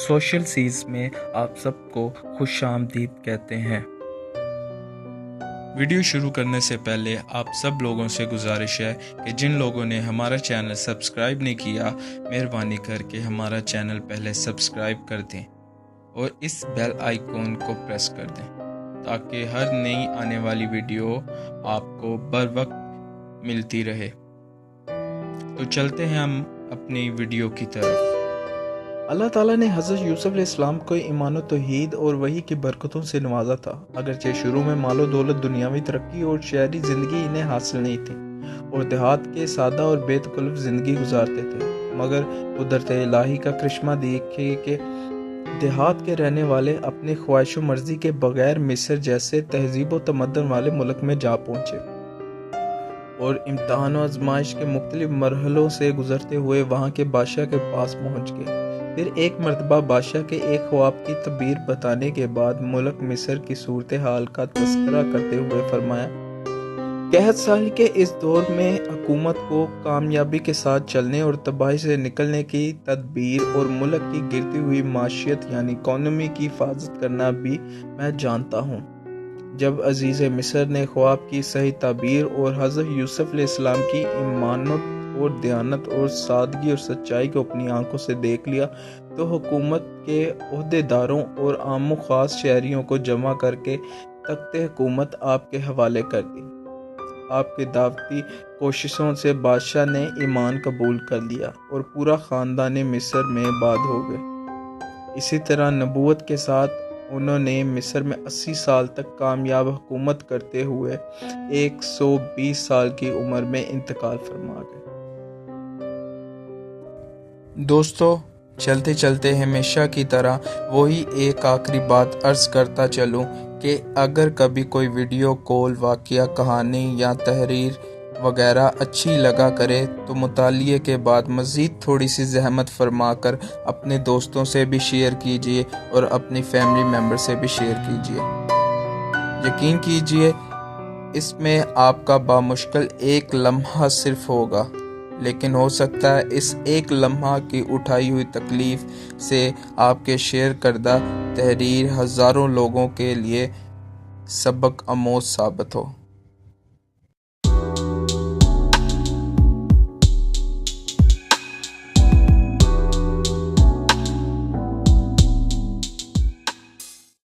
Social Cs میں آپ سب کو خوش آمدید کہتے ہیں۔ ویڈیو شروع کرنے سے پہلے آپ سب لوگوں سے گزارش ہے کہ جن لوگوں نے ہمارا چینل سبسکرائب نہیں کیا، مہربانی کر کے ہمارا چینل پہلے سبسکرائب کر دیں اور اس بیل آئیکن کو پریس کر دیں تاکہ ہر نئی آنے والی ویڈیو آپ کو بر وقت ملتی رہے۔ تو چلتے ہیں ہم اپنی ویڈیو کی طرف۔ اللہ تعالیٰ نے حضرت یوسف علیہ السلام کو ایمان و توحید اور وحی کی برکتوں سے نوازا تھا۔ اگرچہ شروع میں مال و دولت، دنیاوی ترقی اور شہری زندگی انہیں حاصل نہیں تھی اور دیہات کے سادہ اور بے تکلف زندگی گزارتے تھے، مگر قدرت الہی کا کرشمہ دیکھے کہ دیہات کے رہنے والے اپنی خواہش و مرضی کے بغیر مصر جیسے تہذیب و تمدن والے ملک میں جا پہنچے اور امتحان و آزمائش کے مختلف مرحلوں سے گزرتے ہوئے وہاں کے بادشاہ کے پاس پہنچ گئے۔ پھر ایک مرتبہ بادشاہ کے ایک خواب کی تعبیر بتانے کے بعد ملک مصر کی صورتحال کا تذکرہ کرتے ہوئے فرمایا، قحط سالی کے اس دور میں حکومت کو کامیابی کے ساتھ چلنے اور تباہی سے نکلنے کی تدبیر اور ملک کی گرتی ہوئی معیشت یعنی اکانومی کی حفاظت کرنا بھی میں جانتا ہوں۔ جب عزیز مصر نے خواب کی صحیح تعبیر اور حضرت یوسف علیہ السلام کی امانت اور دیانت اور سادگی اور سچائی کو اپنی آنکھوں سے دیکھ لیا تو حکومت کے عہدیداروں اور عام و خاص شہریوں کو جمع کر کے تخت حکومت آپ کے حوالے کر دی۔ آپ کی دعوتی کوششوں سے بادشاہ نے ایمان قبول کر لیا اور پورا خاندان مصر میں آباد ہو گئے۔ اسی طرح نبوت کے ساتھ انہوں نے مصر میں 80 سال تک کامیاب حکومت کرتے ہوئے 120 سال کی عمر میں انتقال فرما گئے۔ دوستو، چلتے چلتے ہمیشہ کی طرح وہی ایک آخری بات عرض کرتا چلوں کہ اگر کبھی کوئی ویڈیو، کال، واقعہ، کہانی یا تحریر وغیرہ اچھی لگا کرے تو مطالعے کے بعد مزید تھوڑی سی زحمت فرما کر اپنے دوستوں سے بھی شیئر کیجیے اور اپنی فیملی ممبر سے بھی شیئر کیجیے۔ یقین کیجیے اس میں آپ کا بامشکل ایک لمحہ صرف ہوگا، لیکن ہو سکتا ہے اس ایک لمحہ کی اٹھائی ہوئی تکلیف سے آپ کے شیئر کردہ تحریر ہزاروں لوگوں کے لیے سبق آموز ثابت ہو۔